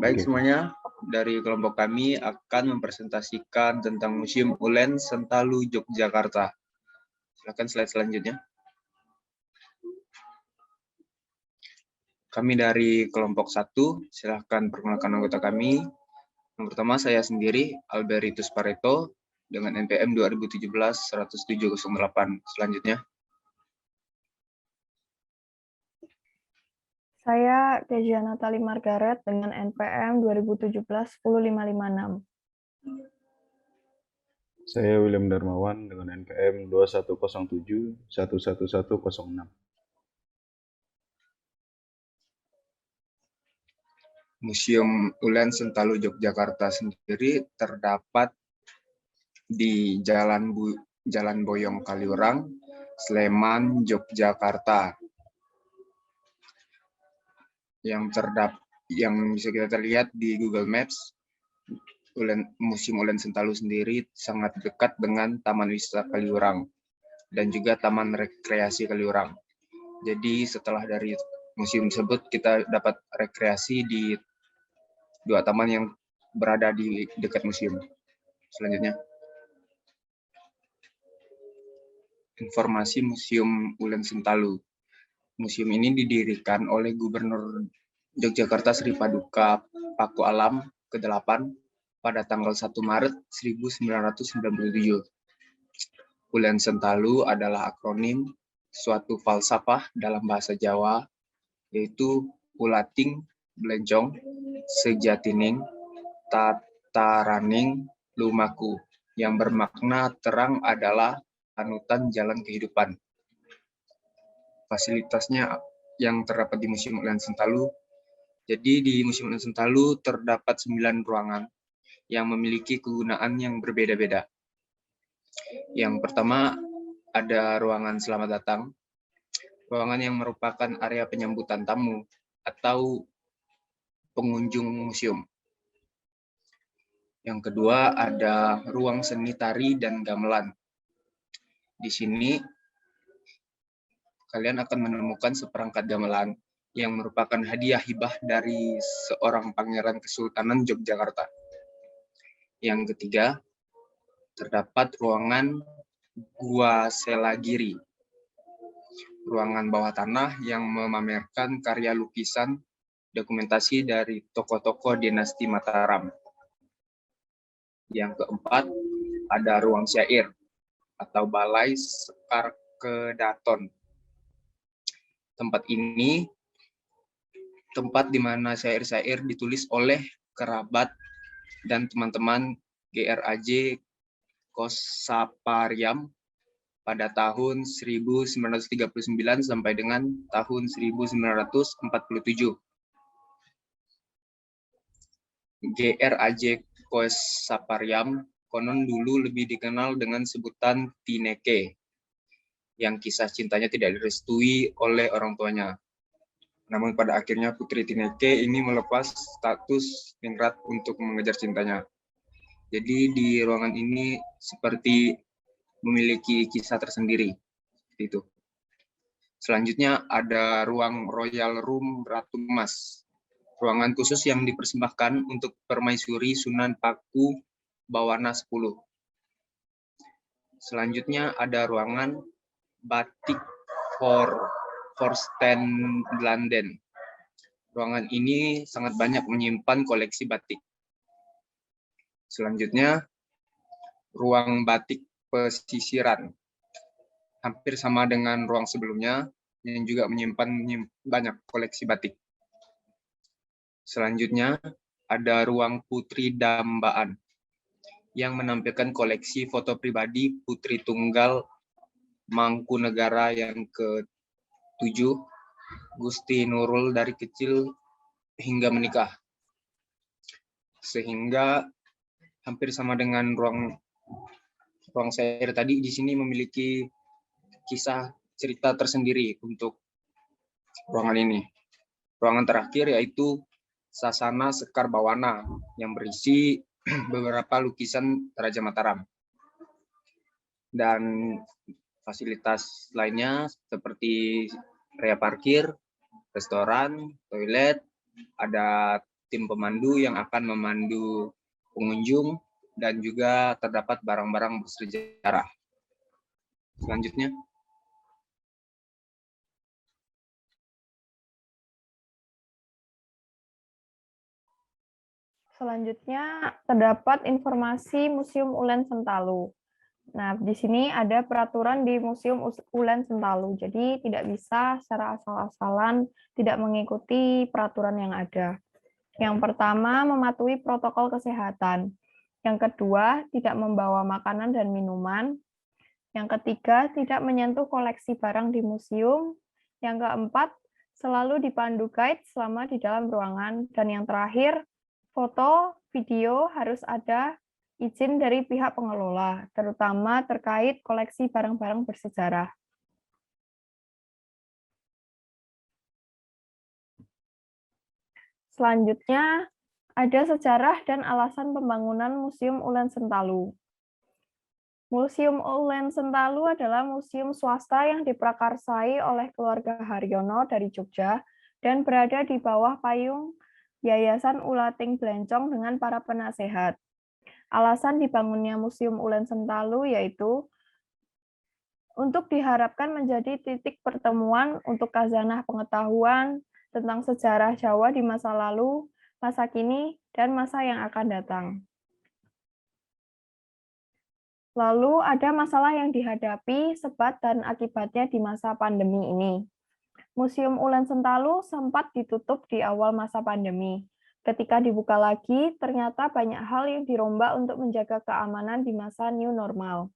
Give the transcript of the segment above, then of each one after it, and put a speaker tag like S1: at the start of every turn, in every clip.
S1: Baik
S2: Oke.
S1: semuanya, dari kelompok kami akan mempresentasikan tentang Museum Ulen Sentalu Yogyakarta. Silakan slide selanjutnya. Kami dari kelompok 1, silakan perkenalkan anggota kami. Yang pertama saya sendiri, Alberitus Pareto, dengan NPM 2017-10708. Selanjutnya.
S3: Saya Kezia Natali Margaret dengan NPM 2017-10556.
S2: Saya William Darmawan dengan NPM 2107-11106.
S1: Museum Ulen Sentalu Yogyakarta sendiri terdapat di Jalan Boyong Kaliurang, Sleman, Yogyakarta. Yang bisa kita lihat di Google Maps, Museum Ulen Sentalu sendiri sangat dekat dengan Taman Wisata Kaliurang dan juga Taman Rekreasi Kaliurang. Jadi setelah dari museum tersebut kita dapat rekreasi di dua taman yang berada di dekat museum. Selanjutnya, informasi Museum Ulen Sentalu. Museum ini didirikan oleh Gubernur Yogyakarta Sri Paduka Paku Alam ke-8 pada tanggal 1 Maret 1997. Ulen Sentalu adalah akronim suatu falsafah dalam bahasa Jawa, yaitu Ulating, Blencong, Sejatining, Tataraning, Lumaku, yang bermakna terang adalah panutan jalan kehidupan. Fasilitasnya yang terdapat di Museum Ulen Sentalu. Jadi di Museum Ulen Sentalu terdapat 9 ruangan yang memiliki kegunaan yang berbeda-beda. Yang pertama ada ruangan selamat datang, ruangan yang merupakan area penyambutan tamu atau pengunjung museum. Yang kedua ada ruang seni tari dan gamelan. Di sini kalian akan menemukan seperangkat gamelan yang merupakan hadiah hibah dari seorang pangeran Kesultanan Yogyakarta. Yang ketiga, terdapat ruangan Gua Selagiri, ruangan bawah tanah yang memamerkan karya lukisan dokumentasi dari tokoh-tokoh dinasti Mataram. Yang keempat, ada ruang syair atau Balai Sekar Kedaton. Tempat ini tempat di mana syair-syair ditulis oleh kerabat dan teman-teman GRAJ Kosapariam pada tahun 1939 sampai dengan tahun 1947. GRAJ Kosapariam konon dulu lebih dikenal dengan sebutan Tineke, yang kisah cintanya tidak direstui oleh orang tuanya. Namun pada akhirnya Putri Tineke ini melepas status ningrat untuk mengejar cintanya. Jadi di ruangan ini seperti memiliki kisah tersendiri. Itu. Selanjutnya ada ruang Royal Room Ratu Emas. Ruangan khusus yang dipersembahkan untuk Permaisuri Sunan Paku Bawana 10. Selanjutnya ada ruangan Batik Forstenlanden. Ruangan ini sangat banyak menyimpan koleksi batik. Selanjutnya, ruang batik pesisiran. Hampir sama dengan ruang sebelumnya, yang juga menyimpan banyak koleksi batik. Selanjutnya, ada ruang Putri Dambaan, yang menampilkan koleksi foto pribadi Putri Tunggal Mangkunegara yang ke-7, Gusti Nurul dari kecil hingga menikah. Sehingga hampir sama dengan ruang syair tadi, di sini memiliki kisah cerita tersendiri untuk ruangan ini. Ruangan terakhir yaitu Sasana Sekar Bawana yang berisi beberapa lukisan Raja Mataram. Dan fasilitas lainnya seperti area parkir, restoran, toilet, ada tim pemandu yang akan memandu pengunjung, dan juga terdapat barang-barang bersejarah. Selanjutnya.
S3: Selanjutnya terdapat informasi Museum Ulen Sentalu. Nah, di sini ada peraturan di Museum Ulen Sentalu. Jadi tidak bisa secara asal-asalan tidak mengikuti peraturan yang ada. Yang pertama, mematuhi protokol kesehatan. Yang kedua, tidak membawa makanan dan minuman. Yang ketiga, tidak menyentuh koleksi barang di museum. Yang keempat, selalu dipandu guide selama di dalam ruangan. Dan yang terakhir, foto, video harus ada izin dari pihak pengelola, terutama terkait koleksi barang-barang bersejarah. Selanjutnya, ada sejarah dan alasan pembangunan Museum Ulen Sentalu. Museum Ulen Sentalu adalah museum swasta yang diprakarsai oleh keluarga Haryono dari Jogja dan berada di bawah payung Yayasan Ulating Blencong dengan para penasehat. Alasan dibangunnya Museum Ulen Sentalu yaitu untuk diharapkan menjadi titik pertemuan untuk khazanah pengetahuan tentang sejarah Jawa di masa lalu, masa kini, dan masa yang akan datang. Lalu ada masalah yang dihadapi, sebab dan akibatnya di masa pandemi ini. Museum Ulen Sentalu sempat ditutup di awal masa pandemi. Ketika dibuka lagi, ternyata banyak hal yang dirombak untuk menjaga keamanan di masa new normal.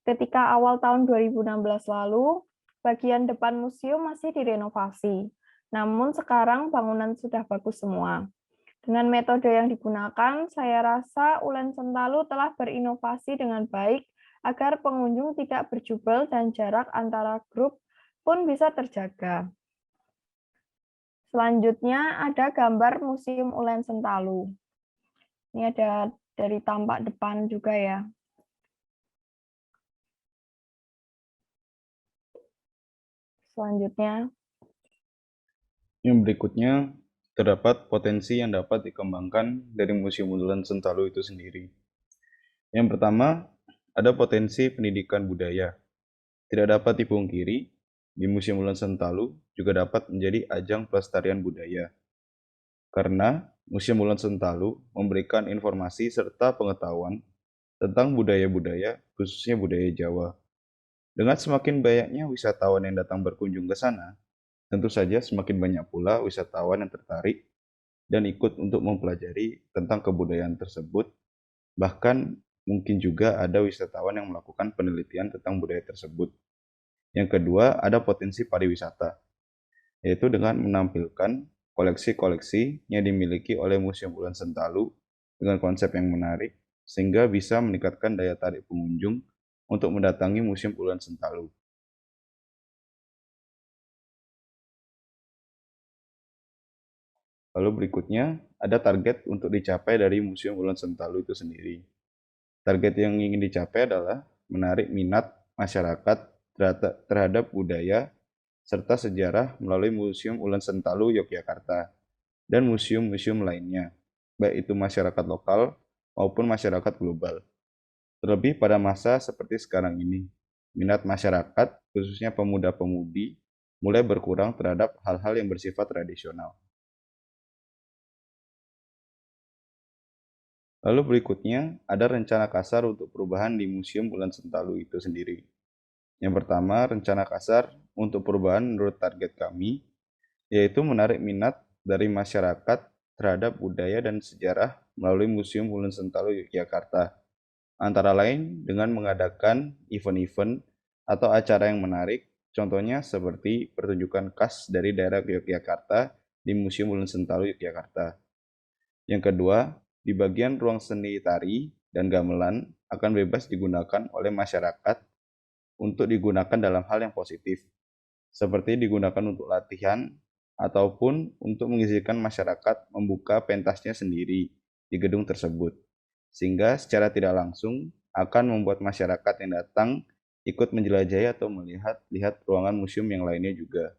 S3: Ketika awal tahun 2016 lalu, bagian depan museum masih direnovasi. Namun sekarang bangunan sudah bagus semua. Dengan metode yang digunakan, saya rasa Ulen Sentalu telah berinovasi dengan baik agar pengunjung tidak berjubel dan jarak antara grup pun bisa terjaga. Selanjutnya ada gambar Museum Ulen Sentalu. Ini ada dari tampak depan juga ya. Selanjutnya.
S2: Yang berikutnya, terdapat potensi yang dapat dikembangkan dari Museum Ulen Sentalu itu sendiri. Yang pertama, ada potensi pendidikan budaya. Tidak dapat dipungkiri, di Museum Ulen Sentalu juga dapat menjadi ajang pelestarian budaya. Karena Museum Ulen Sentalu memberikan informasi serta pengetahuan tentang budaya-budaya, khususnya budaya Jawa. Dengan semakin banyaknya wisatawan yang datang berkunjung ke sana, tentu saja semakin banyak pula wisatawan yang tertarik dan ikut untuk mempelajari tentang kebudayaan tersebut. Bahkan mungkin juga ada wisatawan yang melakukan penelitian tentang budaya tersebut. Yang kedua, ada potensi pariwisata, yaitu dengan menampilkan koleksi-koleksi yang dimiliki oleh Museum Ulen Sentalu dengan konsep yang menarik, sehingga bisa meningkatkan daya tarik pengunjung untuk mendatangi Museum Ulen Sentalu. Lalu berikutnya, ada target untuk dicapai dari Museum Ulen Sentalu itu sendiri. Target yang ingin dicapai adalah menarik minat masyarakat terhadap budaya serta sejarah melalui Museum Ulen Sentalu Yogyakarta dan museum-museum lainnya, baik itu masyarakat lokal maupun masyarakat global. Terlebih pada masa seperti sekarang ini, minat masyarakat, khususnya pemuda-pemudi, mulai berkurang terhadap hal-hal yang bersifat tradisional. Lalu berikutnya, ada rencana kasar untuk perubahan di Museum Ulen Sentalu itu sendiri. Yang pertama, rencana kasar untuk perubahan menurut target kami, yaitu menarik minat dari masyarakat terhadap budaya dan sejarah melalui Museum Ulen Sentalu Yogyakarta. Antara lain dengan mengadakan event-event atau acara yang menarik, contohnya seperti pertunjukan khas dari daerah Yogyakarta di Museum Ulen Sentalu Yogyakarta. Yang kedua, di bagian ruang seni tari dan gamelan akan bebas digunakan oleh masyarakat untuk digunakan dalam hal yang positif, seperti digunakan untuk latihan ataupun untuk mengizinkan masyarakat membuka pentasnya sendiri di gedung tersebut, sehingga secara tidak langsung akan membuat masyarakat yang datang ikut menjelajahi atau melihat ruangan museum yang lainnya juga.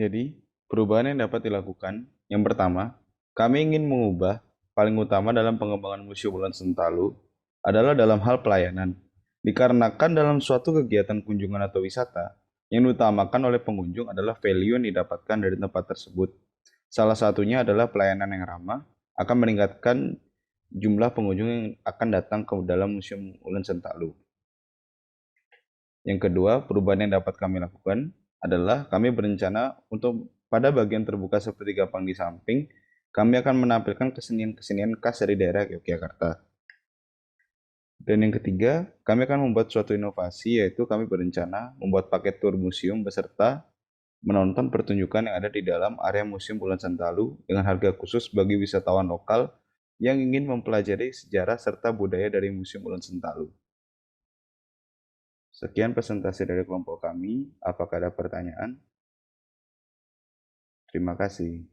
S2: Jadi, perubahan yang dapat dilakukan, yang pertama, kami ingin mengubah paling utama dalam pengembangan Museum Ulen Sentalu adalah dalam hal pelayanan. Dikarenakan dalam suatu kegiatan kunjungan atau wisata, yang diutamakan oleh pengunjung adalah value yang didapatkan dari tempat tersebut. Salah satunya adalah pelayanan yang ramah akan meningkatkan jumlah pengunjung yang akan datang ke dalam Museum Ulen Sentalu. Yang kedua, perubahan yang dapat kami lakukan adalah kami berencana untuk pada bagian terbuka seperti gapang di samping, kami akan menampilkan kesenian-kesenian khas dari daerah Yogyakarta. Dan yang ketiga, kami akan membuat suatu inovasi, yaitu kami berencana membuat paket tur museum beserta menonton pertunjukan yang ada di dalam area Museum Ulen Sentalu dengan harga khusus bagi wisatawan lokal yang ingin mempelajari sejarah serta budaya dari Museum Ulen Sentalu. Sekian presentasi dari kelompok kami. Apakah ada pertanyaan? Terima kasih.